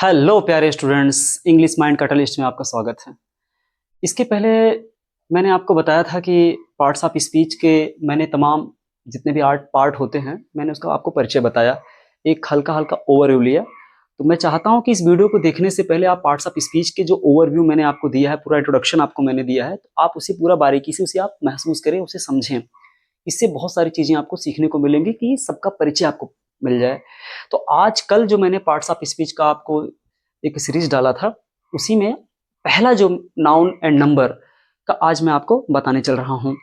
Hello प्यारे students, English mind catalyst में आपका स्वागत है। इसके पहले मैंने आपको बताया था कि पार्ट्स ऑफ स्पीच के मैंने तमाम जितने भी पार्ट होते हैं मैंने उसका आपको परिचय बताया, एक हल्का हल्का ओवरव्यू लिया। तो मैं चाहता हूं कि इस वीडियो को देखने से पहले आप पार्ट्स ऑफ स्पीच के जो ओवरव्यू मैंने आपको दिया है, पूरा इंट्रोडक्शन आपको मैंने दिया है, तो आप उसे पूरा बारीकी से उसे आप महसूस करें, उसे समझें। इससे बहुत सारी चीज़ें आपको सीखने को मिलेंगी कि सबका परिचय आपको मिल जाए। तो आज कल जो मैंने पार्ट्स ऑफ स्पीच का आपको एक सीरीज डाला था, उसी में पहला जो नाउन एंड नंबर का आज मैं आपको बताने चल रहा हूँ।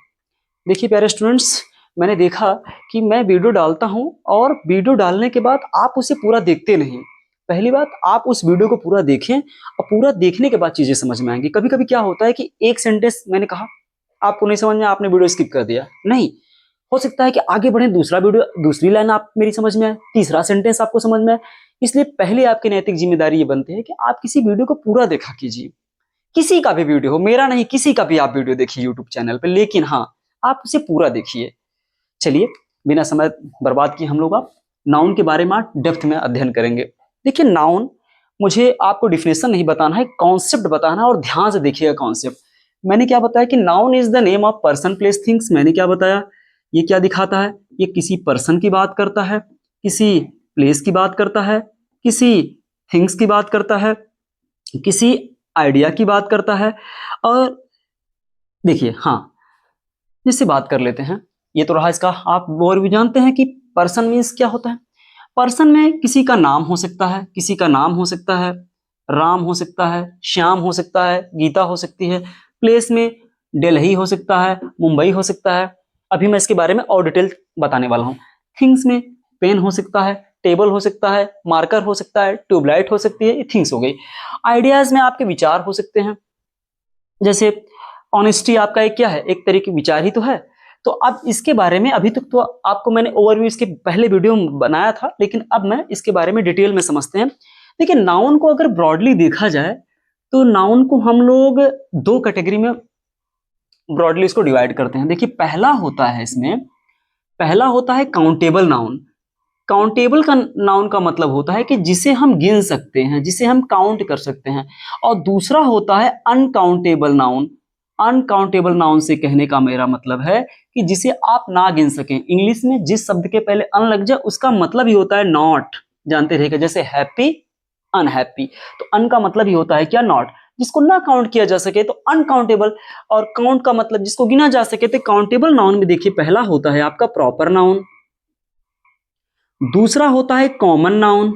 देखिए प्यारे स्टूडेंट्स, मैंने देखा कि मैं वीडियो डालता हूँ और वीडियो डालने के बाद आप उसे पूरा देखते नहीं। पहली बात, आप उस वीडियो को पूरा देखें और पूरा देखने के बाद चीज़ें समझ में आएंगी। कभी कभी क्या होता है कि एक सेंटेंस मैंने कहा, आपको नहीं समझ में, आपने वीडियो स्किप कर दिया। नहीं, हो सकता है कि आगे बढ़े, दूसरी लाइन आप मेरी समझ में आए, तीसरा सेंटेंस आपको समझ में आए। इसलिए पहले आपकी नैतिक जिम्मेदारी ये बनती है कि आप किसी वीडियो को पूरा देखा कीजिए। किसी का भी वीडियो हो, मेरा नहीं, किसी का भी आप वीडियो देखिए यूट्यूब चैनल पे, लेकिन हाँ, आप उसे पूरा देखिए। चलिए, बिना समय बर्बाद किए हम लोग आप नाउन के बारे में डेप्थ में अध्ययन करेंगे। देखिए नाउन, मुझे आपको डिफिनेशन नहीं बताना है, कॉन्सेप्ट बताना है, और ध्यान से देखिएगा कॉन्सेप्ट। मैंने क्या बताया कि noun is the name of person place things. मैंने क्या बताया, ये क्या दिखाता है, ये किसी पर्सन की बात करता है, किसी प्लेस की बात करता है, किसी थिंग्स की बात करता है, किसी आइडिया की बात करता है। और देखिए, हाँ, जिससे बात कर लेते हैं, ये तो रहा इसका। आप और भी जानते हैं कि पर्सन मीन्स क्या होता है। पर्सन में किसी का नाम हो सकता है, किसी का नाम हो सकता है, राम हो सकता है, श्याम हो सकता है, गीता हो सकती है। प्लेस में दिल्ली हो सकता है, मुंबई हो सकता है। अभी मैं इसके बारे में और डिटेल बताने वाला हूँ। थिंग्स में पेन हो सकता है, टेबल हो सकता है, मार्कर हो सकता है, ट्यूबलाइट हो सकती है, ये थिंग्स हो गई। आइडियाज में आपके विचार हो सकते हैं, जैसे ऑनेस्टी आपका एक क्या है, एक तरह की विचार ही तो है। तो अब इसके बारे में अभी तक तो आपको मैंने ओवरव्यू इसके पहले वीडियो में बनाया था, लेकिन अब मैं इसके बारे में डिटेल में समझते हैं। देखिए, नाउन को अगर ब्रॉडली देखा जाए तो नाउन को हम लोग दो कैटेगरी में ब्रॉडली इसको डिवाइड करते हैं। देखिए, पहला होता है काउंटेबल नाउन। काउंटेबल का नाउन का मतलब होता है कि जिसे हम गिन सकते हैं, जिसे हम काउंट कर सकते हैं। और दूसरा होता है अनकाउंटेबल नाउन। अनकाउंटेबल नाउन से कहने का मेरा मतलब है कि जिसे आप ना गिन सकें। इंग्लिश में जिस शब्द के पहले अन लग जाए उसका मतलब ही होता है नॉट। जानते रहेगा, जैसे हैप्पी, अनहैप्पी, तो अन का मतलब ही होता है क्या, नॉट। जिसको ना काउंट किया जा सके तो अनकाउंटेबल, और काउंट का मतलब जिसको गिना जा सके। तो काउंटेबल नाउन में देखिए, पहला होता है आपका प्रॉपर नाउन, दूसरा होता है कॉमन नाउन,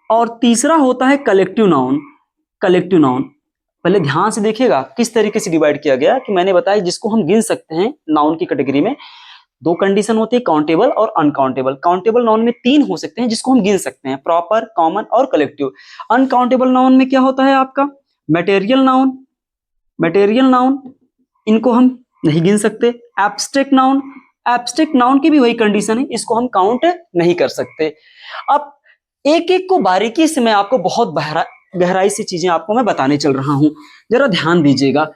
और तीसरा होता है कलेक्टिव नाउन। कलेक्टिव नाउन पहले ध्यान से देखिएगा किस तरीके से डिवाइड किया गया, कि मैंने बताया जिसको हम गिन सकते हैं नाउन की कैटेगरी में दो कंडीशन होती है, काउंटेबल और अनकाउंटेबल। काउंटेबल नाउन में तीन हो सकते हैं जिसको हम गिन सकते हैं, प्रॉपर, कॉमन और कलेक्टिव। अनकाउंटेबल नाउन में क्या होता है आपका, मटेरियल नाउन। मटेरियल नाउन, इनको हम नहीं गिन सकते। एब्स्ट्रैक्ट नाउन, एब्स्ट्रैक्ट नाउन की भी वही कंडीशन है, इसको हम काउंट नहीं कर सकते। अब एक एक को बारीकी से मैं आपको बहुत गहराई से चीजें आपको मैं बताने चल रहा हूं। जरा ध्यान दीजिएगा,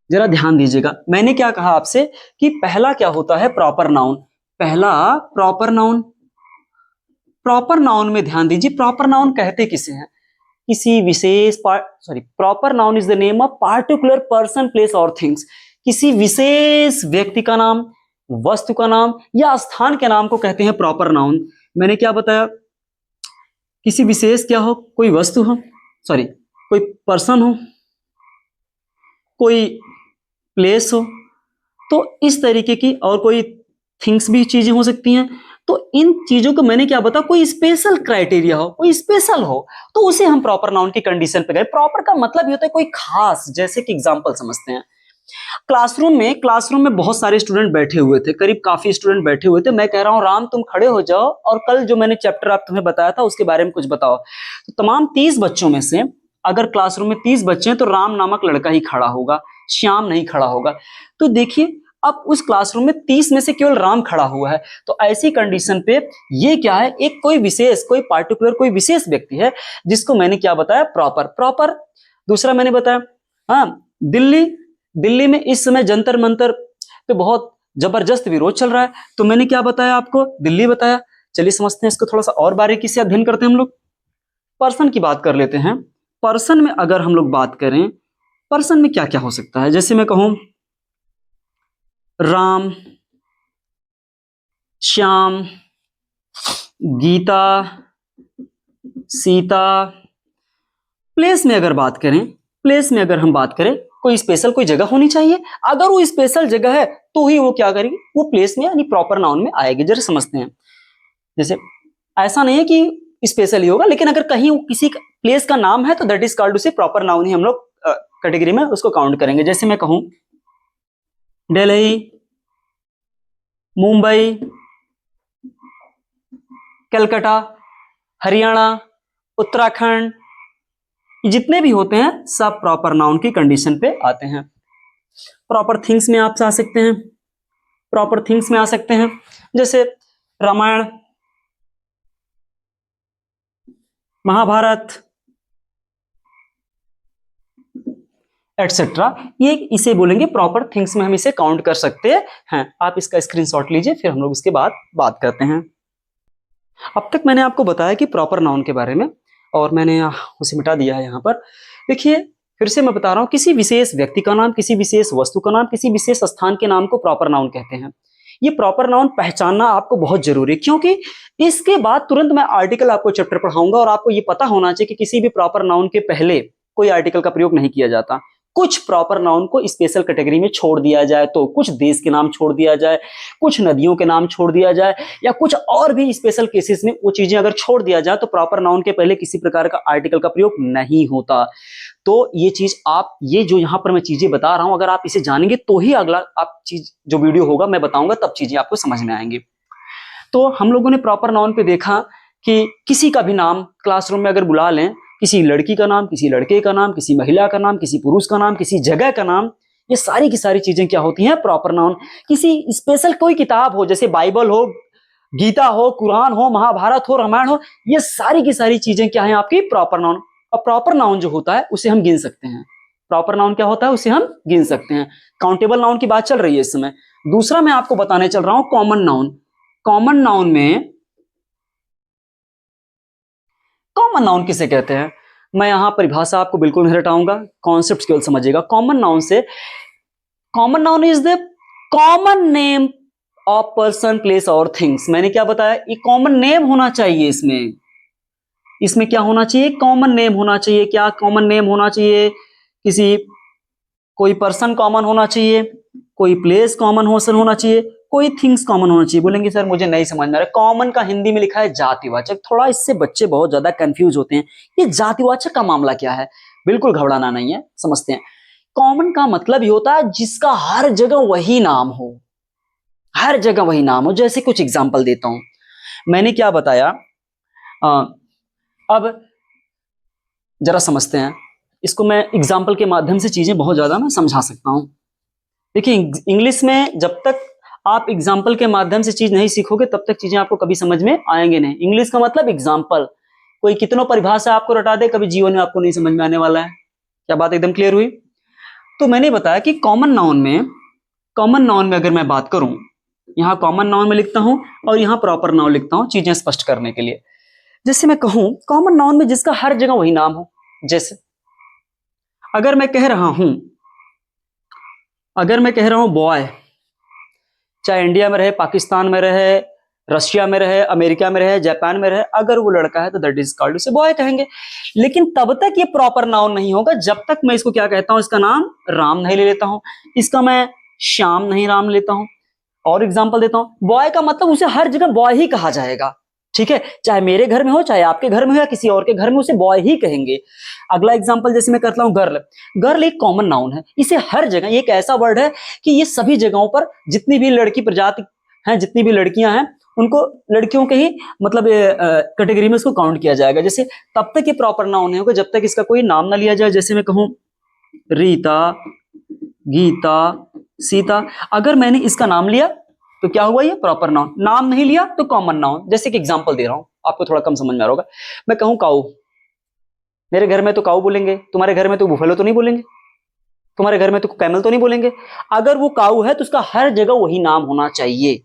जरा ध्यान दीजिएगा। मैंने क्या कहा आपसे कि पहला क्या होता है, प्रॉपर नाउन। पहला प्रॉपर नाउन। प्रॉपर नाउन में ध्यान दीजिए, प्रॉपर नाउन कहते किसे हैं, किसी विशेष proper noun is the name of particular person, place और थिंग्स। किसी विशेष व्यक्ति का नाम, वस्तु का नाम या स्थान के नाम को कहते हैं प्रॉपर नाउन। मैंने क्या बताया, किसी विशेष क्या हो, कोई वस्तु हो, कोई पर्सन हो, कोई प्लेस हो, तो इस तरीके की, और कोई थिंग्स भी चीजें हो सकती हैं। तो इन चीजों को मैंने क्या बताया, कोई स्पेशल क्राइटेरिया हो, कोई स्पेशल हो, तो उसे हम प्रॉपर नाउन की कंडीशन पे गए। प्रॉपर का मतलब ये होता है कोई खास। जैसे कि एग्जांपल समझते हैं, क्लासरूम में बहुत सारे स्टूडेंट बैठे हुए थे, करीब काफी स्टूडेंट बैठे हुए थे। मैं कह रहा हूं राम तुम खड़े हो जाओ और कल जो मैंने चैप्टर आप तुम्हें बताया था उसके बारे में कुछ बताओ। तो तमाम 30 बच्चों में से अगर क्लासरूम में 30 बच्चे हैं तो राम नामक लड़का ही खड़ा होगा, श्याम नहीं खड़ा होगा। तो देखिए, अब उस क्लासरूम में 30 में से केवल राम खड़ा हुआ है। तो ऐसी कंडीशन पे ये क्या है, एक कोई विशेष, कोई पार्टिकुलर, कोई विशेष व्यक्ति है, जिसको मैंने क्या बताया, प्रॉपर। दूसरा मैंने बताया, हाँ, दिल्ली में इस समय जंतर मंतर पे बहुत जबरदस्त विरोध चल रहा है, तो मैंने क्या बताया आपको, दिल्ली बताया। चलिए समझते हैं इसको, थोड़ा सा और बारीकी से अध्ययन करते हैं हम लोग। पर्सन की बात कर लेते हैं। पर्सन में अगर हम लोग बात करें, पर्सन में क्या क्या हो सकता है, जैसे मैं कहूं राम, श्याम, गीता, सीता। प्लेस में अगर बात करें, प्लेस में अगर हम बात करें, कोई स्पेशल कोई जगह होनी चाहिए। अगर वो स्पेशल जगह है तो ही वो क्या करेगी, वो प्लेस में यानी प्रॉपर नाउन में आएगी। जरा समझते हैं, जैसे ऐसा नहीं है कि स्पेशल ही होगा, लेकिन अगर कहीं वो किसी प्लेस का नाम है तो दैट इज कॉल्ड उसे प्रॉपर नाउन ही हम लोग कैटेगरी में उसको काउंट करेंगे। जैसे मैं कहूं दिल्ली, मुंबई, कलकत्ता, हरियाणा, उत्तराखंड, जितने भी होते हैं सब प्रॉपर नाउन की कंडीशन पे आते हैं। प्रॉपर थिंग्स में आप आ सकते हैं, प्रॉपर थिंग्स में आ सकते हैं, जैसे रामायण, महाभारत एटसेट्रा। ये इसे बोलेंगे प्रॉपर थिंग्स में हम इसे काउंट कर सकते हैं। आप इसका स्क्रीनशॉट लीजिए, फिर हम लोग इसके बाद बात करते हैं। अब तक मैंने आपको बताया कि प्रॉपर नाउन के बारे में, और मैंने उसे मिटा दिया है यहाँ पर। देखिए फिर से मैं बता रहा हूँ, किसी विशेष व्यक्ति का नाम, किसी विशेष वस्तु का नाम, किसी विशेष स्थान के नाम को प्रॉपर नाउन कहते हैं। ये प्रॉपर नाउन पहचानना आपको बहुत जरूरी है, क्योंकि इसके बाद तुरंत मैं आर्टिकल आपको चैप्टर पढ़ाऊंगा, और आपको ये पता होना चाहिए कि किसी भी प्रॉपर नाउन के पहले कोई आर्टिकल का प्रयोग नहीं किया जाता। कुछ प्रॉपर नाउन को स्पेशल कैटेगरी में छोड़ दिया जाए तो कुछ देश के नाम छोड़ दिया जाए, कुछ नदियों के नाम छोड़ दिया जाए, या कुछ और भी स्पेशल केसेस में वो चीजें अगर छोड़ दिया जाए तो प्रॉपर नाउन के पहले किसी प्रकार का आर्टिकल का प्रयोग नहीं होता। तो ये चीज आप, ये जो यहां पर मैं चीजें बता रहा हूं, अगर आप इसे जानेंगे तो ही अगला आप चीज जो वीडियो होगा मैं बताऊंगा तब चीजें आपको समझ में आएंगी। तो हम लोगों ने प्रॉपर नाउन पे देखा कि किसी का भी नाम क्लासरूम में अगर बुला लें, किसी लड़की का नाम, किसी लड़के का नाम, किसी महिला का नाम, किसी पुरुष का नाम, किसी जगह का नाम, ये सारी की सारी चीजें क्या होती हैं, प्रॉपर नाउन। किसी स्पेशल कोई किताब हो, जैसे बाइबल हो, गीता हो, कुरान हो, महाभारत हो, रामायण हो, ये सारी की सारी चीजें क्या है आपकी प्रॉपर नाउन। और प्रॉपर नाउन जो होता है उसे हम गिन सकते हैं। प्रॉपर नाउन क्या होता है, उसे हम गिन सकते हैं। काउंटेबल नाउन की बात चल रही है इस समय। दूसरा मैं आपको बताने चल रहा हूं कॉमन नाउन। कॉमन नाउन में, कॉमन नाउन किसे कहते हैं, मैं यहां परिभाषा आपको बिल्कुल नहीं हटाऊंगा, कॉन्सेप्ट केवल समझिएगा। कॉमन नाउन से, common noun is the common name of person, place और थिंग्स। मैंने क्या बताया, ये कॉमन नेम होना चाहिए। इसमें इसमें क्या होना चाहिए, कॉमन नेम होना चाहिए। क्या कॉमन नेम होना चाहिए, किसी कोई पर्सन कॉमन होना चाहिए, कोई प्लेस कॉमन होना चाहिए, कोई थिंग्स कॉमन होना चाहिए। बोलेंगे सर मुझे नहीं समझ में आ रहा है, कॉमन का हिंदी में लिखा है जातिवाचक। थोड़ा इससे बच्चे बहुत ज्यादा कंफ्यूज होते हैं, ये जातिवाचक का मामला क्या है। बिल्कुल घबराना नहीं है, समझते हैं। कॉमन का मतलब ये होता है जिसका हर जगह वही नाम हो, हर जगह वही नाम हो। जैसे कुछ एग्जांपल देता हूं, मैंने क्या बताया, अब जरा समझते हैं इसको। मैं एग्जाम्पल के माध्यम से चीजें बहुत ज्यादा मैं समझा सकता हूं। देखिए इंग्लिश में जब तक आप एग्जाम्पल के माध्यम से चीज नहीं सीखोगे तब तक चीजें आपको कभी समझ में आएंगे नहीं। इंग्लिश का मतलब एग्जाम्पल। कोई कितनों परिभाषा आपको रटा दे, कभी जीवन में आपको नहीं समझ में आने वाला है। क्या बात एकदम क्लियर हुई। तो मैंने बताया कि कॉमन नाउन में, कॉमन नाउन में अगर मैं बात करूं, यहां कॉमन नाउन में लिखता हूं और यहां प्रॉपर नाउन लिखता हूं चीजें स्पष्ट करने के लिए। जैसे मैं कहूं कॉमन नाउन में जिसका हर जगह वही नाम हो, जैसे अगर मैं कह रहा हूं, अगर मैं कह रहा हूं बॉय, चाहे इंडिया में रहे, पाकिस्तान में रहे, रशिया में रहे, अमेरिका में रहे, जापान में रहे, अगर वो लड़का है तो दैट इज कॉल्ड, उसे बॉय कहेंगे। लेकिन तब तक ये प्रॉपर नाउन नहीं होगा जब तक मैं इसको क्या कहता हूं, इसका नाम राम नहीं ले लेता हूं, इसका मैं श्याम नहीं राम लेता हूं। और एग्जांपल देता हूं, बॉय का मतलब उसे हर जगह बॉय ही कहा जाएगा, ठीक है, चाहे मेरे घर में हो, चाहे आपके घर में हो, या किसी और के घर में, उसे बॉय ही कहेंगे। अगला एग्जांपल जैसे मैं करता हूं गर्ल। गर्ल एक कॉमन नाउन है, इसे हर जगह, ये एक ऐसा वर्ड है कि ये सभी जगहों पर जितनी भी लड़की प्रजाति हैं, जितनी भी लड़कियां हैं, उनको लड़कियों के ही मतलब कैटेगरी में इसको काउंट किया जाएगा। जैसे तब तक ये प्रॉपर नाउन नहीं होगा जब तक इसका कोई नाम ना लिया जाए। जैसे मैं कहूं रीता, गीता, सीता, अगर मैंने इसका नाम लिया तो क्या हुआ, ये प्रॉपर नाउन। नाम नहीं लिया तो कॉमन नाउन। जैसे कि एग्जांपल दे रहा हूं, आपको थोड़ा कम समझ में आ रहा होगा। मैं कहूं काऊ, मेरे घर में तो काऊ बोलेंगे, तुम्हारे घर में तो बुफेलो तो नहीं बोलेंगे, तुम्हारे घर में तो कैमल तो नहीं बोलेंगे। अगर वो काऊ है तो उसका हर जगह वही नाम होना चाहिए,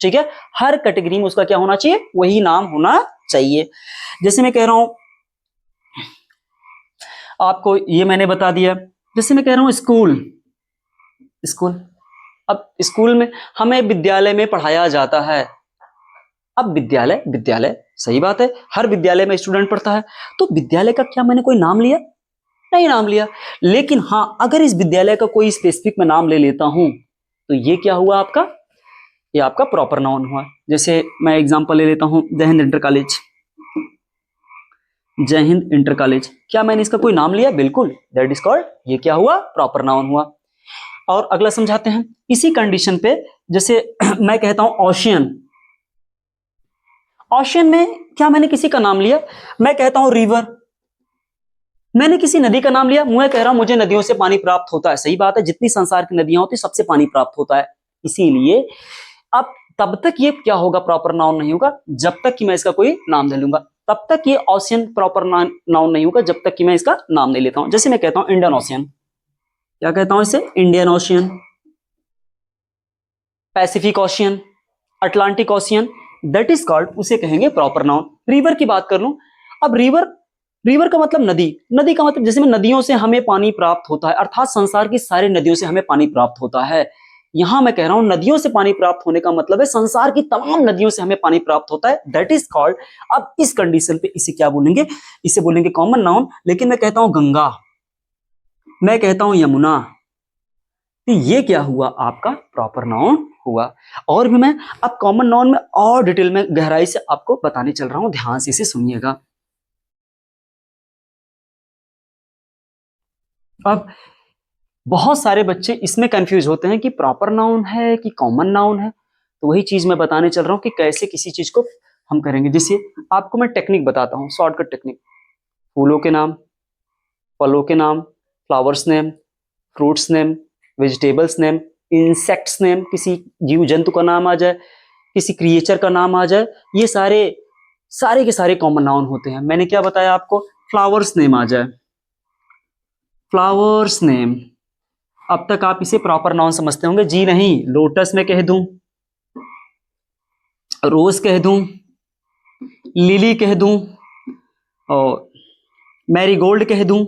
ठीक है, हर कैटेगरी में उसका क्या होना चाहिए, वही नाम होना चाहिए। जैसे मैं कह रहा हूं आपको ये मैंने बता दिया। जैसे मैं कह रहा हूं स्कूल, स्कूल, अब स्कूल में हमें विद्यालय में पढ़ाया जाता है। अब विद्यालय, विद्यालय सही बात है, हर विद्यालय में स्टूडेंट पढ़ता है, तो विद्यालय का क्या मैंने कोई नाम लिया? नहीं नाम लिया। लेकिन हाँ, अगर इस विद्यालय का कोई स्पेसिफिक मैं नाम ले लेता हूं तो ये क्या हुआ आपका? ये आपका प्रॉपर नाउन हुआ। जैसे मैं एग्जांपल ले लेता हूं, जय हिंद इंटर कॉलेज, जय हिंद इंटर कॉलेज, क्या मैंने इसका कोई नाम लिया? बिल्कुल, दैट इज कॉल्ड, ये क्या हुआ? प्रॉपर नाउन हुआ। और अगला समझाते हैं इसी कंडीशन पे। जैसे मैं कहता हूं ओशियन, ओशियन में क्या मैंने किसी का नाम लिया? मैं कहता हूं रिवर, मैंने किसी नदी का नाम लिया? मैं कह रहा हूं मुझे नदियों से पानी प्राप्त होता है। सही बात है, जितनी संसार की नदियां होती सबसे पानी प्राप्त होता है। इसीलिए अब तब तक ये क्या होगा? प्रॉपर नाउन नहीं होगा जब तक कि मैं इसका कोई नाम ले लूंगा। तब तक ये ओशियन प्रॉपर नाउन नहीं होगा जब तक कि मैं इसका नाम नहीं लेता हूं। जैसे मैं कहता हूं इंडियन ओशियन, क्या कहता हूं इसे? Indian ocean, Pacific ocean, Atlantic ocean, that is called, उसे कहेंगे प्रॉपर नाउन। रिवर की बात कर लूं, अब रिवर, रिवर का मतलब नदी, नदी का मतलब जैसे में नदियों से हमें पानी प्राप्त होता है, अर्थात संसार की सारी नदियों से हमें पानी प्राप्त होता है। यहां मैं कह रहा हूं नदियों से पानी प्राप्त होने का मतलब है संसार की तमाम नदियों से हमें पानी प्राप्त होता है, दैट इज कॉल्ड। अब इस कंडीशन पे इसे क्या बोलेंगे? इसे बोलेंगे कॉमन नाउन। लेकिन मैं कहता हूं गंगा, मैं कहता हूं यमुना, तो ये क्या हुआ? आपका प्रॉपर नाउन हुआ। और भी मैं अब कॉमन नाउन में और डिटेल में गहराई से आपको बताने चल रहा हूं, ध्यान से इसे सुनिएगा। अब बहुत सारे बच्चे इसमें कंफ्यूज होते हैं कि प्रॉपर नाउन है कि कॉमन नाउन है, तो वही चीज मैं बताने चल रहा हूं कि कैसे किसी चीज को हम करेंगे। जैसे आपको मैं टेक्निक बताता हूं, शॉर्टकट टेक्निक। फूलों के नाम, फलों के नाम, flowers name, fruits name, vegetables name, insects name, किसी जीव जंतु का नाम आ जाए, किसी क्रिएचर का नाम आ जाए, ये सारे सारे के सारे कॉमन नाउन होते हैं। मैंने क्या बताया आपको? फ्लावर्स नेम आ जाए, फ्लावर्स नेम, अब तक आप इसे प्रॉपर नाउन समझते होंगे। जी नहीं, लोटस में कह दूं, रोज कह दूं, लिली कह दूं और मैरीगोल्ड कह दूं,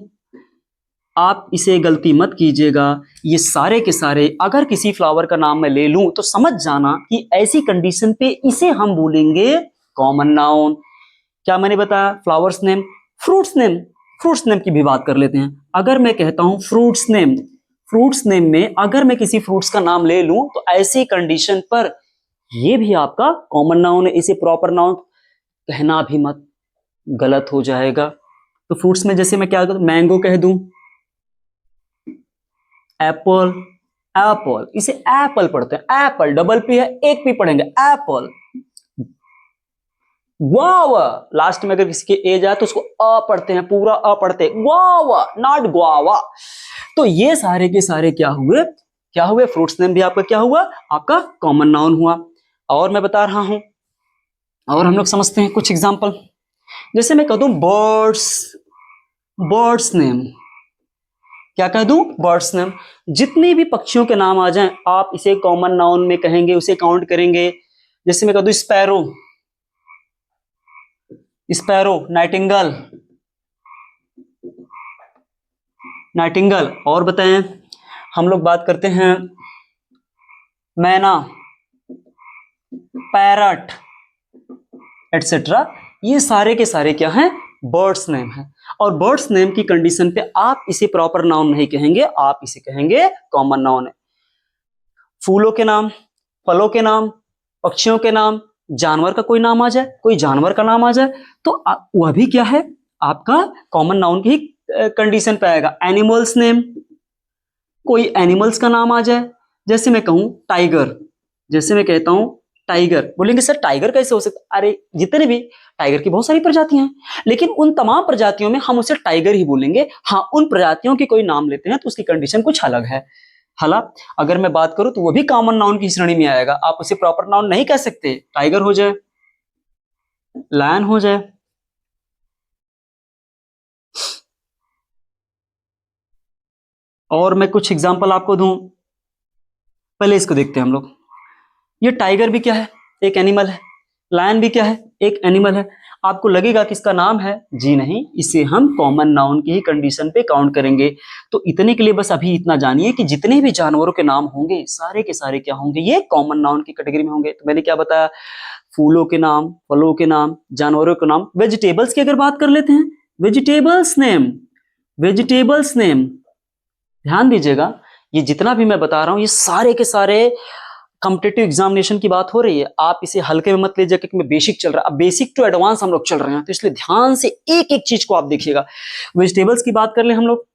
आप इसे गलती मत कीजिएगा। ये सारे के सारे अगर किसी फ्लावर का नाम मैं ले लूं तो समझ जाना कि ऐसी कंडीशन पे इसे हम बोलेंगे कॉमन नाउन। क्या मैंने बताया? Flowers name, fruits name, fruits name की भी बात कर लेते हैं। अगर मैं कहता हूं फ्रूट्स नेम, फ्रूट्स नेम में अगर मैं किसी फ्रूट्स का नाम ले लूं तो ऐसी कंडीशन पर ये भी आपका कॉमन नाउन है, इसे प्रॉपर नाउन कहना भी मत, गलत हो जाएगा। तो फ्रूट्स में जैसे मैं क्या करूं? मैंगो कह दूं, एप्पल, एप्पल, इसे एप्पल पढ़ते हैं, एप्पल डबल पी है, एक पी पढ़ेंगे, एप्पल। ग्वावा, लास्ट में अगर किसी के ए जाए तो उसको अ पढ़ते हैं, पूरा अ पढ़ते हैं, ग्वावा, नॉट ग्वावा। तो ये सारे के सारे क्या हुए? क्या हुए? फ्रूट्स नेम भी आपका क्या हुआ? आपका कॉमन नाउन हुआ। और मैं बता रहा हूं, और हम लोग समझते हैं कुछ एग्जांपल। जैसे मैं कह दूं बर्ड्स, बर्ड्स नेम, क्या कह दूं? Birds name. जितने भी पक्षियों के नाम आ जाएं आप इसे कॉमन नाउन में कहेंगे, उसे काउंट करेंगे। जैसे मैं कह दूं स्पैरो, स्पैरो, नाइटिंगल, नाइटिंगल। और बताएं, हम लोग बात करते हैं मैना, पैरट, एटसेट्रा। ये सारे के सारे क्या हैं? बर्ड्स नेम है। और बर्ड्स नेम की कंडीशन पे आप इसे प्रॉपर नाउन नहीं कहेंगे, आप इसे कहेंगे कॉमन नाउन है। फूलों के नाम, फलों के नाम, पक्षियों के नाम, जानवर का कोई नाम आ जाए, कोई जानवर का नाम आ जाए तो वह भी क्या है? आपका कॉमन नाउन की कंडीशन पे आएगा। एनिमल्स नेम, कोई एनिमल्स का नाम आ जाए, जैसे मैं कहूं टाइगर, जैसे मैं कहता हूं टाइगर, बोलेंगे सर टाइगर कैसे हो सकता? अरे जितने भी टाइगर की बहुत सारी प्रजातियां हैं, लेकिन उन तमाम प्रजातियों में हम उसे टाइगर ही बोलेंगे। हाँ, उन प्रजातियों की कोई नाम लेते हैं तो उसकी कंडीशन कुछ अलग है। हालांकि अगर मैं बात करूं तो वो भी कॉमन नाउन की श्रेणी में आएगा, आप उसे प्रॉपर नाउन नहीं कह सकते। टाइगर हो जाए, लायन हो जाए। और मैं कुछ एग्जांपल आपको दूं, पहले इसको देखते हैं हम लोग। ये टाइगर भी क्या है? एक एनिमल है। लायन भी क्या है, एक एनिमल है। आपको लगेगा कि इसका नाम है, जी नहीं, इसे हम कॉमन नाउन की ही कंडीशन पे काउंट करेंगे। तो इतने के लिए बस अभी इतना जानिए कि जितने भी जानवरों के नाम होंगे सारे के सारे क्या होंगे, ये कॉमन नाउन की कैटेगरी में होंगे। तो मैंने क्या बताया, फूलों के नाम, फलों के नाम, जानवरों के नाम। वेजिटेबल्स की अगर बात कर लेते हैं, वेजिटेबल्स नेम, वेजिटेबल्स नेम, ध्यान दीजिएगा, ये जितना भी मैं बता रहा हूं ये सारे के सारे कॉम्पिटिटिव एग्जामिनेशन की बात हो रही है। आप इसे हल्के में मत लीजिए क्योंकि मैं बेसिक चल रहा है, अब बेसिक टू एडवांस हम लोग चल रहे हैं, तो इसलिए ध्यान से एक एक चीज को आप देखिएगा। वेजिटेबल्स की बात कर ले हम लोग,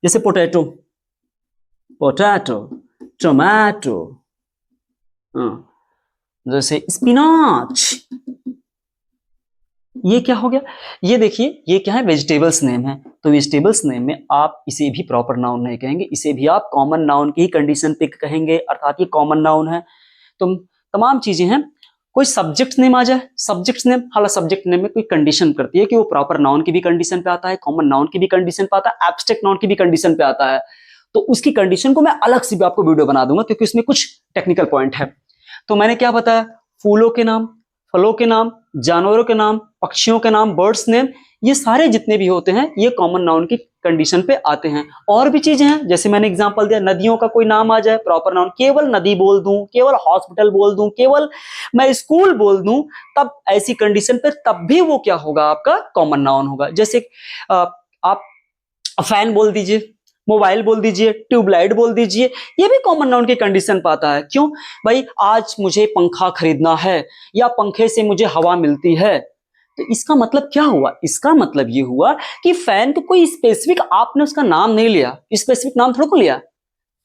जैसे पोटैटो, पोटैटो, टोमेटो, जैसे स्पिनाच, ये क्या हो गया, ये देखिए ये क्या है, वेजिटेबल्स नेम है। तो वेजिटेबल्स नेम में आप इसे भी प्रॉपर नाउन नहीं कहेंगे, इसे भी आप कॉमन नाउन की ही कंडीशन पे कहेंगे, अर्थात ये कॉमन नाउन है। तो तमाम चीजें हैं। कोई सब्जेक्ट नेम आ जाए, सब्जेक्ट नेम, हालांकि सब्जेक्ट नेम में कोई कंडीशन करती है कि वो प्रॉपर नाउन की भी कंडीशन पे आता है, कॉमन नाउन की भी कंडीशन पे आता है, एब्स्ट्रैक्ट नाउन की भी कंडीशन पे आता है। तो उसकी कंडीशन को मैं अलग से भी आपको वीडियो बना दूंगा क्योंकि उसमें कुछ टेक्निकल पॉइंट है। तो मैंने क्या बताया, फूलों के नाम, फलों के नाम, जानवरों के नाम, पक्षियों के नाम, बर्ड्स नेम, ये सारे जितने भी होते हैं ये कॉमन नाउन की कंडीशन पे आते हैं। और भी चीजें हैं, जैसे मैंने एग्जांपल दिया, नदियों का कोई नाम आ जाए प्रॉपर नाउन, केवल नदी बोल दूं, केवल हॉस्पिटल बोल दूं, केवल मैं स्कूल बोल दूं, तब ऐसी कंडीशन पे तब भी वो क्या होगा, आपका कॉमन नाउन होगा। जैसे आप फैन बोल दीजिए, मोबाइल बोल दीजिए, ट्यूबलाइट बोल दीजिए, ये भी कॉमन नाउन की कंडीशन पाता है। क्यों भाई, आज मुझे पंखा खरीदना है या पंखे से मुझे हवा मिलती है, तो इसका मतलब क्या हुआ, इसका मतलब ये हुआ कि फैन को कोई स्पेसिफिक आपने उसका नाम नहीं लिया, स्पेसिफिक नाम थोड़ा को लिया।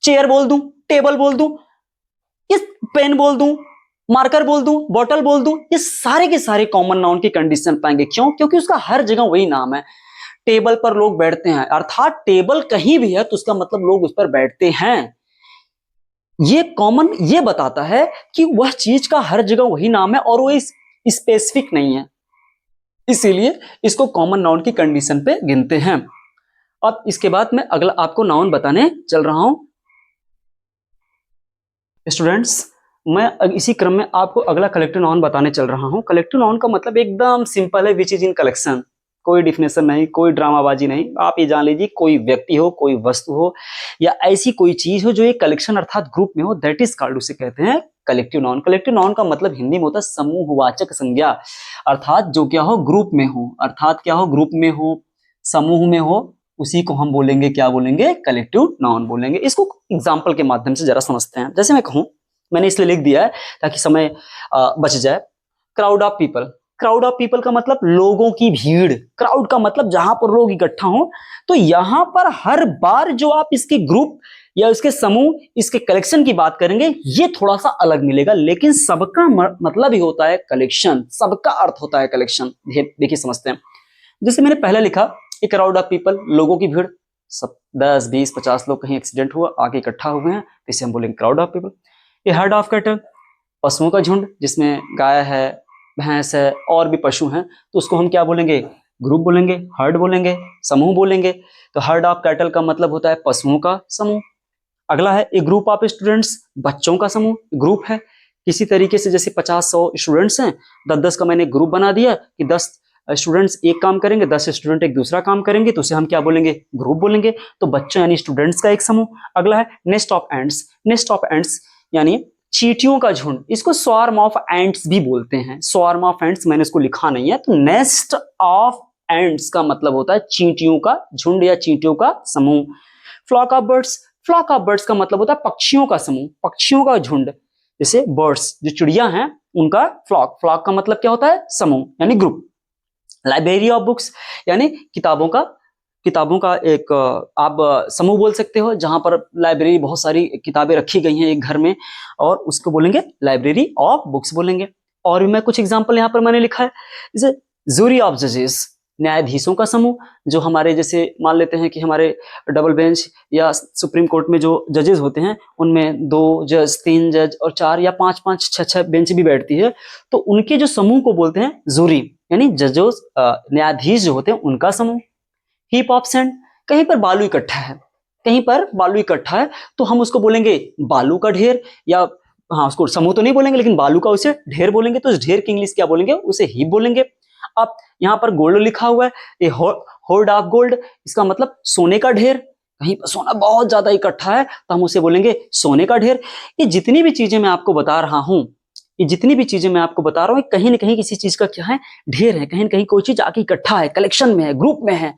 चेयर बोल दूं, टेबल बोल दूं, ये पेन बोल दूं, मार्कर बोल दूं, बॉटल बोल दूं, ये सारे के सारे कॉमन नाउन की कंडीशन पाएंगे। क्यों, क्योंकि उसका हर जगह वही नाम है। टेबल पर लोग बैठते हैं, अर्थात टेबल कहीं भी है तो उसका मतलब लोग उस पर बैठते हैं। ये कॉमन ये बताता है कि वह चीज का हर जगह वही नाम है और वो स्पेसिफिक नहीं है, इसीलिए इसको कॉमन नाउन की कंडीशन पे गिनते हैं। अब इसके बाद मैं अगला आपको नाउन बताने चल रहा हूं स्टूडेंट्स। मैं इसी क्रम में आपको अगला कलेक्टिव नाउन बताने चल रहा हूं। कलेक्टिव नाउन का मतलब एकदम सिंपल है, विच इज इन कलेक्शन, कोई डिफिनेशन नहीं, कोई ड्रामाबाजी नहीं। आप ये जान लीजिए, कोई व्यक्ति हो, कोई वस्तु हो या ऐसी कोई चीज हो जो एक कलेक्शन अर्थात ग्रुप में हो, दैट इज कॉल्ड, उसे कहते हैं कलेक्टिव नाउन। कलेक्टिव नाउन का मतलब हिंदी में होता है समूहवाचक संज्ञा, अर्थात जो क्या हो, ग्रुप में हो, अर्थात क्या हो, ग्रुप में हो, समूह में हो, उसी को हम बोलेंगे, क्या बोलेंगे, कलेक्टिव नाउन बोलेंगे। इसको एग्जाम्पल के माध्यम से जरा समझते हैं। जैसे मैं कहूं, मैंने इसलिए लिख दिया है ताकि समय बच जाए। Crowd of people, crowd of people का मतलब लोगों की भीड़, क्राउड का मतलब जहां पर लोग इकट्ठा हो। तो यहां पर हर बार जो आप इसके ग्रुप या इसके समूह, इसके कलेक्शन की बात करेंगे, ये थोड़ा सा अलग मिलेगा, लेकिन सबका मतलब ही होता है कलेक्शन, सबका अर्थ होता है कलेक्शन। देखिए समझते हैं। जैसे मैंने पहले लिखा, ए क्राउड ऑफ पीपल, लोगों की भीड़, सब 10 20 50 लोग कहीं एक्सीडेंट हुआ, आके इकट्ठा हुए हैं, तो इसे हम बोलेंगे crowd of people. A heard of cattle, पशुओं का झुंड, जिसमें गाय है, भैंस है और भी पशु हैं, तो उसको हम क्या बोलेंगे, ग्रुप बोलेंगे, हर्ड बोलेंगे, समूह बोलेंगे। तो हर्ड ऑफ कैटल का मतलब होता है पशुओं का समूह। अगला है ए ग्रुप ऑफ स्टूडेंट्स, बच्चों का समूह, ग्रुप है। किसी तरीके से जैसे 50-100 स्टूडेंट्स हैं, 10-10 का मैंने ग्रुप बना दिया कि 10 स्टूडेंट्स एक काम करेंगे, 10 स्टूडेंट एक दूसरा काम करेंगे, तो उसे हम क्या बोलेंगे, ग्रुप बोलेंगे। तो बच्चों यानी स्टूडेंट्स का एक समूह। अगला है nest of ends, nest of ends यानी चींटियों का झुंड, इसको स्वार्म ऑफ एंट्स भी बोलते हैं। स्वार्म ऑफ एंट्स मैंने इसको लिखा नहीं है, तो नेस्ट ऑफ एंट्स का मतलब होता है चींटियों का झुंड या चींटियों का समूह। Flock of birds, flock of birds का मतलब होता है पक्षियों का समूह, पक्षियों का झुंड। जैसे बर्ड्स जो चिड़िया हैं उनका फ्लॉक, फ्लॉक का मतलब क्या होता है, समूह यानी ग्रुप। लाइब्रेरी ऑफ बुक्स यानी किताबों का एक आप समूह बोल सकते हो, जहां पर लाइब्रेरी बहुत सारी किताबें रखी गई हैं एक घर में, और उसको बोलेंगे लाइब्रेरी ऑफ बुक्स बोलेंगे। और भी मैं कुछ एग्जांपल यहाँ पर मैंने लिखा है, जैसे जूरी ऑफ जजेस, न्यायाधीशों का समूह, जो हमारे जैसे मान लेते हैं कि हमारे डबल बेंच या सुप्रीम कोर्ट में जो जजेस होते हैं, उनमें 2 जज, 3 जज और 4 या 5-5, 6-6 बेंच भी बैठती है, तो उनके जो समूह को बोलते हैं जूरी, यानी जजोस, न्यायाधीश जो होते हैं उनका समूह। हीप ऑफ सैंड, कहीं पर बालू इकट्ठा है, कहीं पर बालू इकट्ठा है, तो हम उसको बोलेंगे बालू का ढेर, या हाँ उसको समूह तो नहीं बोलेंगे, लेकिन बालू का उसे ढेर बोलेंगे, तो उस ढेर की इंग्लिश क्या बोलेंगे, उसे हीप बोलेंगे। अब यहाँ पर गोल्ड लिखा हुआ है, ये होर्ड ऑफ गोल्ड, इसका मतलब सोने का ढेर। कहीं पर सोना बहुत ज्यादा इकट्ठा है तो हम उसे बोलेंगे सोने का ढेर। ये जितनी भी चीजें मैं आपको बता रहा हूं, ये जितनी भी चीजें मैं आपको बता रहा हूं, कहीं ना कहीं किसी चीज का क्या है, ढेर है। कहीं ना कहीं कोई चीज आके इकट्ठा है, कलेक्शन में है, ग्रुप में है।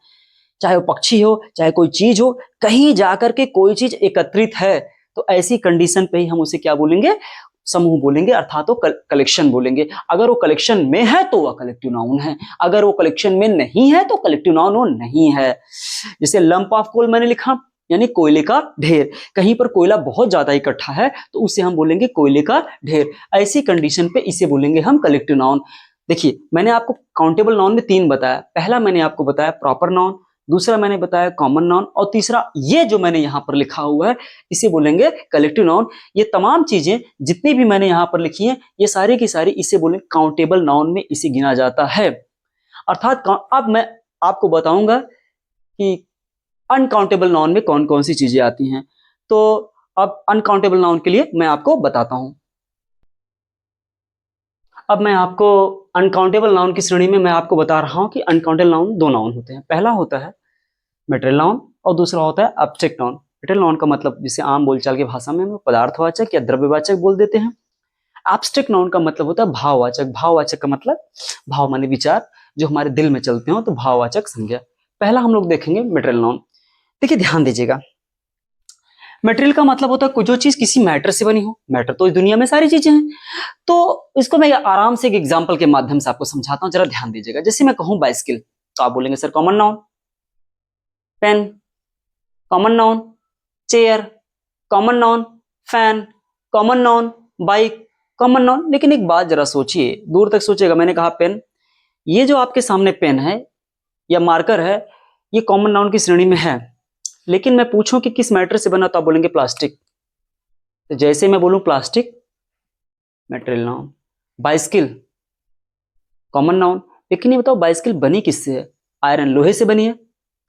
चाहे वो पक्षी हो, चाहे कोई चीज हो, कहीं जाकर के कोई चीज एकत्रित है, तो ऐसी कंडीशन पे ही हम उसे क्या बोलेंगे, समूह बोलेंगे, अर्थात वो कलेक्शन बोलेंगे। अगर वो कलेक्शन में है तो वह कलेक्टिव नाउन है, अगर वो कलेक्शन में नहीं है तो कलेक्टिव नाउन वो नहीं है। जैसे लंप ऑफ कोल मैंने लिखा, यानी कोयले का ढेर। कहीं पर कोयला बहुत ज्यादा इकट्ठा है तो उसे हम बोलेंगे कोयले का ढेर। ऐसी कंडीशन पे इसे बोलेंगे हम कलेक्टिव नाउन। देखिए मैंने आपको काउंटेबल नाउन में 3 बताया। पहला मैंने आपको बताया प्रॉपर नाउन, दूसरा मैंने बताया कॉमन नाउन, और तीसरा ये जो मैंने यहां पर लिखा हुआ है इसे बोलेंगे कलेक्टिव नाउन। ये तमाम चीजें जितनी भी मैंने यहां पर लिखी हैं, ये सारी की सारी इसे बोलेंगे काउंटेबल नाउन में इसे गिना जाता है। अर्थात अब मैं आपको बताऊंगा कि अनकाउंटेबल नाउन में कौन कौन सी चीजें आती हैं। तो अब अनकाउंटेबल नाउन के लिए मैं आपको बताता हूं। अब मैं आपको अनकाउंटेबल नाउन की श्रेणी में मैं आपको बता रहा हूं कि अनकाउंटेबल नाउन 2 नाउन होते हैं। पहला होता है मेटेरियल नाउन और दूसरा होता है एब्स्ट्रैक्ट नाउन। मेटेरियल नाउन का मतलब जिसे आम बोलचाल की भाषा में हम पदार्थवाचक या द्रव्यवाचक बोल देते हैं। एब्स्ट्रैक्ट नाउन का मतलब होता है भाववाचक। भाववाचक का मतलब भाव माने विचार, जो हमारे दिल में चलते हो, तो भाववाचक संज्ञा। पहला हम लोग देखेंगे मेटेरियल नाउन। देखिए ध्यान दीजिएगा, मटेरियल का मतलब होता है जो चीज किसी मैटर से बनी हो। मैटर तो इस दुनिया में सारी चीजें हैं, तो इसको मैं आराम से एक एग्जांपल के माध्यम से आपको समझाता हूं, जरा ध्यान दीजिएगा। जैसे मैं कहूं बाइसिकल, तो आप बोलेंगे sir common noun. Pen common noun, chair common noun, fan common noun, bike common noun. लेकिन एक बात जरा सोचिए, दूर तक सोचिएगा। मैंने कहा पेन, ये जो आपके सामने पेन है या मार्कर है, ये कॉमन नाउन की श्रेणी में है। लेकिन मैं पूछूं कि किस मैटर से बना, तो आप बोलेंगे प्लास्टिक। तो जैसे मैं बोलूं plastic, material noun. Bicycle common noun. लेकिन ये बताओ बाइसिकल बनी किससे है? आयरन, लोहे से बनी है,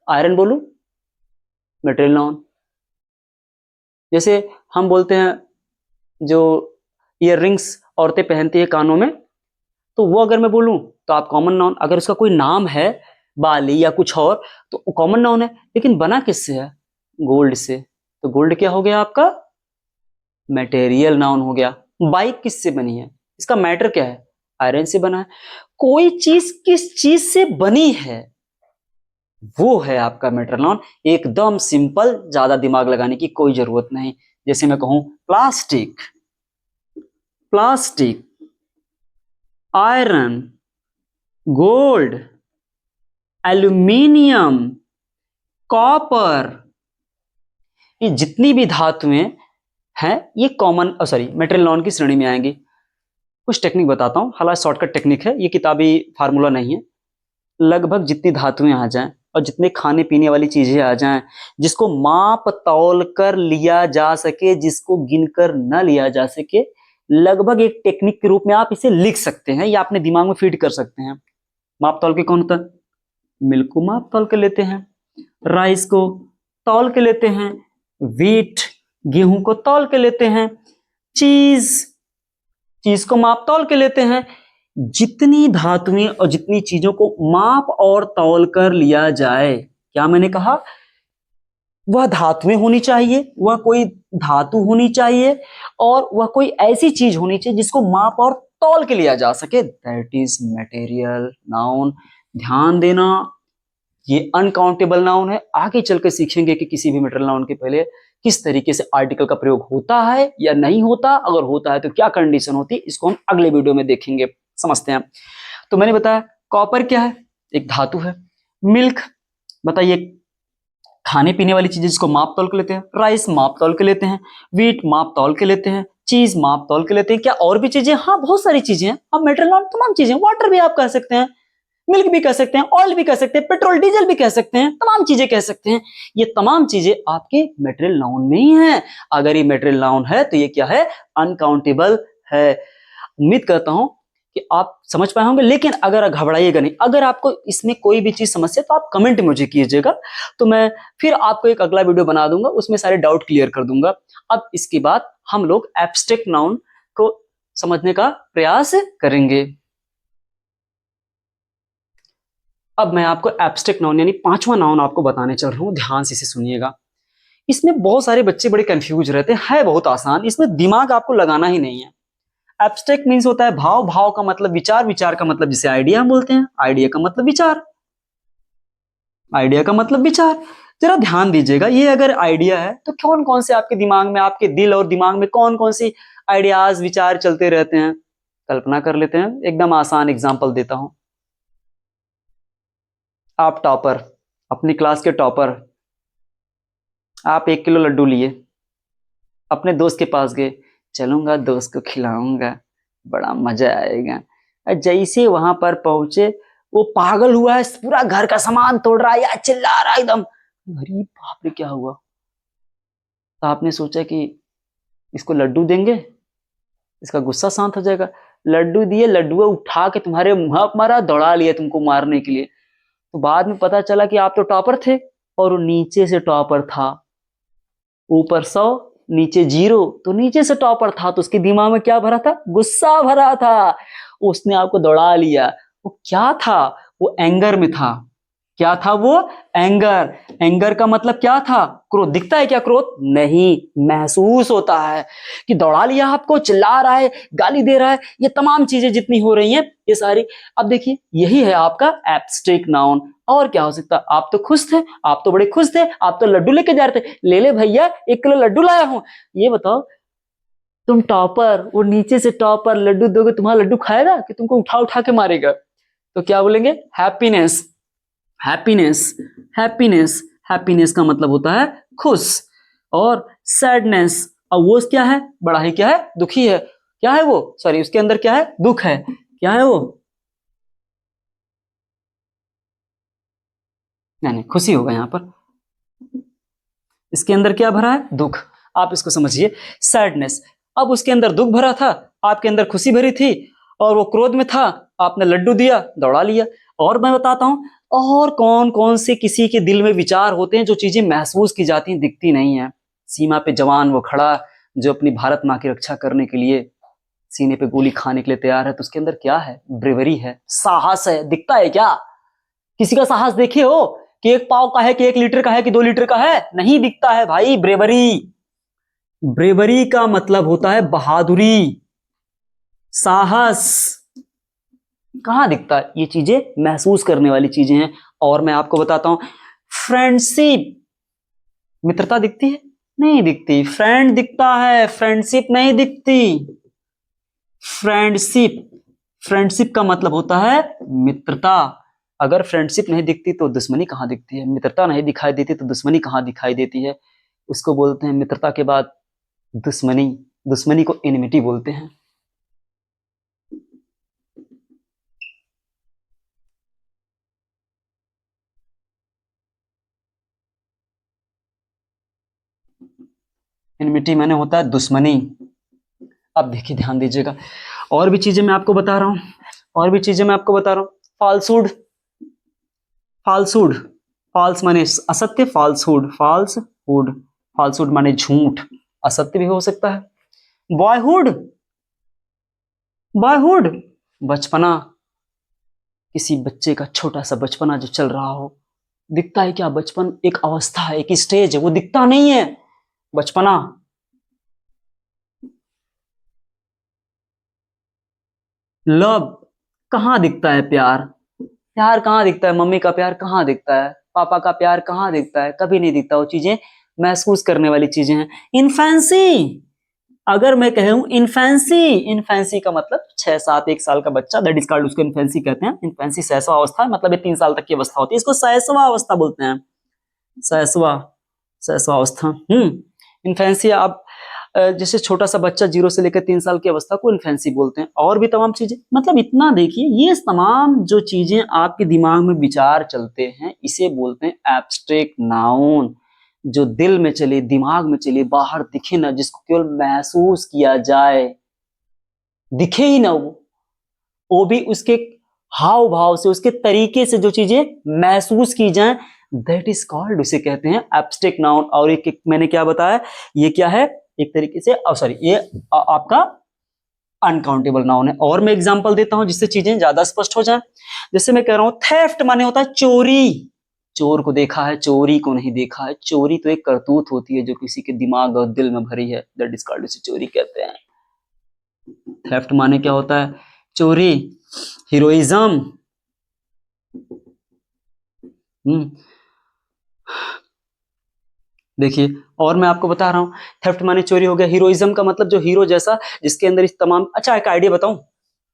आयरन बोलूं, मटेरियल नाउन। जैसे हम बोलते हैं जो ईयर रिंग्स औरतें पहनती है कानों में, तो वो अगर मैं बोलूं तो आप कॉमन नाउन। अगर उसका कोई नाम है, बाली या कुछ और, तो कॉमन नाउन है। लेकिन बना किससे है? गोल्ड से, तो गोल्ड क्या हो गया आपका? मटेरियल नाउन हो गया। बाइक किससे बनी है? इसका मैटर क्या है? आयरन से बना है। कोई चीज किस चीज से बनी है, वो है आपका मटेरियल नाउन। एकदम सिंपल, ज्यादा दिमाग लगाने की कोई जरूरत नहीं। जैसे मैं कहूं plastic, plastic, iron, gold, aluminium, copper, ये जितनी भी धातुएं हैं ये कॉमन मटेरियल नाउन की श्रेणी में आएंगी। कुछ टेक्निक बताता हूं, हालांकि शॉर्टकट टेक्निक है, ये किताबी फार्मूला नहीं है। लगभग जितनी धातुएं आ जाएं और जितने खाने पीने वाली चीजें आ जाएं, जिसको माप तौल कर लिया जा सके, जिसको गिनकर न लिया जा सके, लगभग एक टेक्निक के रूप में आप इसे लिख सकते हैं या अपने दिमाग में फीड कर सकते हैं। माप तौल के कौन होता है? मिल्क को माप तौल के लेते हैं, राइस को तौल के लेते हैं, व्हीट गेहूं को तौल के लेते हैं, चीज, चीज को माप तौल के लेते हैं। जितनी धातुएं और जितनी चीजों को माप और तौल कर लिया जाए, क्या मैंने कहा? वह धातुएं होनी चाहिए, वह कोई धातु होनी चाहिए, और वह कोई ऐसी चीज होनी चाहिए जिसको माप और तौल के लिया जा सके। That is material noun. ध्यान देना, ये अनकाउंटेबल नाउन है। आगे चलकर सीखेंगे कि किसी भी मटेरियल नाउन के पहले किस तरीके से आर्टिकल का प्रयोग होता है या नहीं होता, अगर होता है तो क्या कंडीशन होती है, इसको हम अगले वीडियो में देखेंगे। समझते हैं। तो मैंने बताया कॉपर क्या है? एक धातु है। मिल्क बताइए, खाने पीने वाली चीजें जिसको माप तौल के लेते हैं। राइस माप तौल के लेते हैं, व्हीट माप तौल के लेते हैं, चीज माप तौल के लेते हैं। क्या और भी चीजें? हाँ, बहुत सारी चीजें हैं। अब मटेरियल नाउन तमाम चीजें, वाटर भी आप कह सकते हैं, मिल्क भी कह सकते हैं, ऑयल भी कह सकते हैं, पेट्रोल डीजल भी कह सकते हैं, तमाम चीजें कह सकते हैं। ये तमाम चीजें आपके मटेरियल नाउन में ही है। अगर ये मटेरियल नाउन है तो ये क्या है? अनकाउंटेबल है। उम्मीद करता हूं कि आप समझ पाए होंगे। लेकिन अगर घबराइएगा नहीं, अगर आपको इसमें कोई भी चीज समस्या तो आप कमेंट मुझे कीजिएगा, तो मैं फिर आपको एक अगला वीडियो बना दूंगा, उसमें सारे डाउट क्लियर कर दूंगा। अब इसके बाद हम लोग एब्स्ट्रैक्ट नाउन समझने का प्रयास करेंगे। अब मैं आपको एब्स्ट्रैक्ट नाउन यानी पांचवा नाउन आपको बताने चल रहा हूं, ध्यान से इसे सुनिएगा। इसमें बहुत सारे बच्चे बड़े कंफ्यूज रहते हैं, है बहुत आसान, इसमें दिमाग आपको लगाना ही नहीं है। एब्स्ट्रैक्ट मीन्स होता है भाव, भाव का मतलब विचार, विचार का मतलब जिसे आइडिया हम बोलते हैं, आइडिया का मतलब विचार, आइडिया का मतलब विचार। जरा ध्यान दीजिएगा, ये अगर आइडिया है तो कौन कौन से आपके दिमाग में, आपके दिल और दिमाग में कौन कौन सी आइडियाज विचार चलते रहते हैं, कल्पना कर लेते हैं। एकदम आसान एग्जांपल देता हूं। आप टॉपर, अपनी क्लास के टॉपर, आप 1 किलो लड्डू लिए, अपने दोस्त के पास गए, चलूंगा दोस्त को खिलाऊंगा, बड़ा मजा आएगा। और जैसे वहां पर पहुंचे, वो पागल हुआ है, पूरा घर का सामान तोड़ रहा है या चिल्ला रहा है एकदम। अरे बाप रे, क्या हुआ? तो आपने सोचा कि इसको लड्डू देंगे, इसका गुस्सा शांत हो जाएगा। लड्डू दिए, लड्डू उठा के तुम्हारे मुंह पर मारा, दौड़ा लिया तुमको मारने के लिए। तो बाद में पता चला कि आप तो टॉपर थे और वो नीचे से टॉपर था। ऊपर 100 नीचे 0, तो नीचे से टॉपर था, तो उसके दिमाग में क्या भरा था? गुस्सा भरा था। उसने आपको दौड़ा लिया। वो क्या था? वो एंगर में था। क्या था वो? एंगर। एंगर का मतलब क्या था? क्रोध। दिखता है क्या क्रोध? नहीं, महसूस होता है कि दौड़ा लिया आपको, चिल्ला रहा है, गाली दे रहा है, ये तमाम चीजें जितनी हो रही हैं ये सारी। अब देखिए, यही है आपका एब्स्ट्रैक्ट नाउन। और क्या हो सकता? आप तो खुश थे, आप तो बड़े खुश थे, आप तो लड्डू लेके जा रहे थे, ले ले भैया 1 किलो लड्डू लाया हूं। ये बताओ, तुम टॉपर, वो नीचे से टॉपर लड्डू दोगे, तुम्हारा लड्डू खाएगा कि तुमको उठा उठा के मारेगा? तो क्या बोलेंगे? हैप्पीनेस। हैप्पीनेस, हैप्पीनेस, हैप्पीनेस का मतलब होता है खुश। और सैडनेस, और वो क्या है? बड़ा ही क्या है? दुखी है। क्या है वो? सॉरी, उसके अंदर क्या है? दुख है। क्या है वो? नहीं नहीं, खुशी होगा यहां पर। इसके अंदर क्या भरा है? दुख। आप इसको समझिए, सैडनेस। अब उसके अंदर दुख भरा था, आपके अंदर खुशी भरी थी, और वो क्रोध में था, आपने लड्डू दिया, दौड़ा लिया। और मैं बताता हूं, और कौन कौन से किसी के दिल में विचार होते हैं जो चीजें महसूस की जाती हैं, दिखती नहीं है। सीमा पे जवान वो खड़ा, जो अपनी भारत माँ की रक्षा करने के लिए सीने पे गोली खाने के लिए तैयार है, तो उसके अंदर क्या है? ब्रेवरी है, साहस है। दिखता है क्या? किसी का साहस देखे हो कि 1 पाव का है कि 1 लीटर का है कि 2 लीटर का है? नहीं दिखता है भाई। ब्रेवरी, ब्रेवरी का मतलब होता है बहादुरी, साहस। कहां दिखता है? ये चीजें महसूस करने वाली चीजें हैं। और मैं आपको बताता हूं, फ्रेंडशिप, मित्रता दिखती है? नहीं दिखती। फ्रेंड दिखता है, फ्रेंडशिप नहीं दिखती। फ्रेंडशिप, फ्रेंडशिप का मतलब होता है मित्रता। अगर फ्रेंडशिप नहीं दिखती तो दुश्मनी कहां दिखती है? मित्रता नहीं दिखाई देती तो दुश्मनी कहां दिखाई देती है? उसको बोलते हैं मित्रता के बाद दुश्मनी। दुश्मनी को एनिमिटी बोलते हैं। एनिमिटी माने होता है दुश्मनी। अब देखिए, ध्यान दीजिएगा, और भी चीजें मैं आपको बता रहा हूं, और भी चीजें मैं आपको बता रहा हूं। फाल्सूड, फाल्सूड, फाल्स माने असत्य, फाल्सहुड, फाल्सहुड, फाल्सहुड माने झूठ, असत्य भी हो सकता है। बॉयहुड, बॉयहुड, बचपना, किसी बच्चे का छोटा सा बचपना जो चल रहा हो। दिखता है क्या? बचपन एक अवस्था है, एक स्टेज है, वो दिखता नहीं है, बचपना। लव, कहां दिखता है प्यार? प्यार कहां दिखता है? मम्मी का प्यार कहां दिखता है? पापा का प्यार कहां दिखता है? कभी नहीं दिखता। वो चीजें महसूस करने वाली चीजें हैं। इन्फेंसी, अगर मैं कहूं इन्फेंसी, इन्फेंसी का मतलब 6-7 1 साल का बच्चा, दैट इज कॉल्ड, उसको इन्फेंसी कहते हैं। इन्फेंसी शैशव अवस्था, मतलब ये 3 साल तक की अवस्था होती है, इसको शैशव अवस्था बोलते हैं। शैशव, शैशव अवस्था। इन्फेंसी। आप जैसे छोटा सा बच्चा 0 से लेकर 3 साल की अवस्था को इन्फेंसी बोलते हैं। और भी तमाम चीजें, मतलब इतना देखिए, ये तमाम जो चीजें आपके दिमाग में विचार चलते हैं, इसे बोलते हैं एब्स्ट्रैक्ट नाउन। जो दिल में चले, दिमाग में चले, बाहर दिखे ना, जिसको केवल महसूस किया जाए, दिखे ही ना वो भी उसके हाव भाव से, उसके तरीके से जो चीजें महसूस की जाएं, दैट इज कॉल्ड, उसे कहते हैं एब्स्ट्रैक्ट नाउन। और एक मैंने क्या बताया, ये क्या है? एक तरीके से, सॉरी, ये आपका अनकाउंटेबल नाउन है। और मैं एग्जांपल देता हूं जिससे चीजें ज्यादा स्पष्ट हो जाए। जैसे मैं कह रहा हूं थेफ्ट माने होता है चोरी, चोर को देखा है, चोरी को नहीं देखा है। चोरी तो एक करतूत होती है जो किसी के दिमाग और दिल में भरी है, दैट इज कॉल्ड, उसे चोरी कहते हैं। थेफ्ट माने क्या होता है? चोरी, हीरोइज्म। देखिए, और मैं आपको बता रहा हूं, थेफ्ट माने चोरी हो गया। हीरोइज्म का मतलब जो हीरो जैसा, जिसके अंदर इस तमाम, अच्छा एक आइडिया बताऊं,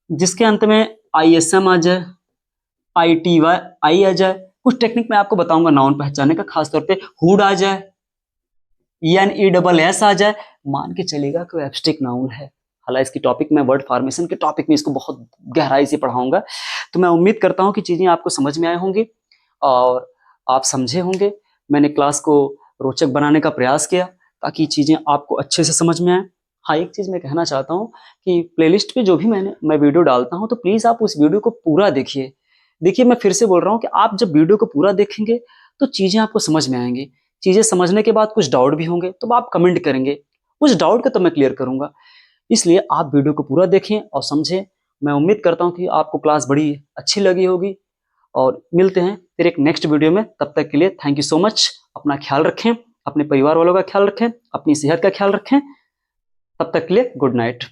जिसके अंत में ISM आ जाए, ITY आ जाए। कुछ टेक्निक मैं आपको बताऊंगा नाउन पहचानने का, खासतौर पे हुड आ जाए, ENESS आ जाए, मान के चलेगा कोई एब्स्ट्रैक्ट नाउन है। हालांकि इसकी टॉपिक में, वर्ड फॉर्मेशन के टॉपिक में इसको बहुत गहराई से पढ़ाऊंगा। तो मैं उम्मीद करता हूं कि चीजें आपको समझ में आए होंगी और आप समझे होंगे। मैंने क्लास को रोचक बनाने का प्रयास किया ताकि चीजें आपको अच्छे से समझ में आए। हाँ, एक चीज मैं कहना चाहता हूँ कि प्लेलिस्ट पे जो भी मैं वीडियो डालता हूँ, तो प्लीज आप उस वीडियो को पूरा देखिए। देखिए, मैं फिर से बोल रहा हूँ कि आप जब वीडियो को पूरा देखेंगे तो चीजें आपको समझ में आएंगी। चीजें समझने के बाद कुछ डाउट भी होंगे तो आप कमेंट करेंगे, उस डाउट को तो मैं क्लियर करूंगा। इसलिए आप वीडियो को पूरा देखें और समझें। मैं उम्मीद करता हूं कि आपको क्लास बड़ी अच्छी लगी होगी और मिलते हैं फिर एक नेक्स्ट वीडियो में। तब तक के लिए थैंक यू सो मच। अपना ख्याल रखें, अपने परिवार वालों का ख्याल रखें, अपनी सेहत का ख्याल रखें। तब तक के लिए गुड नाइट।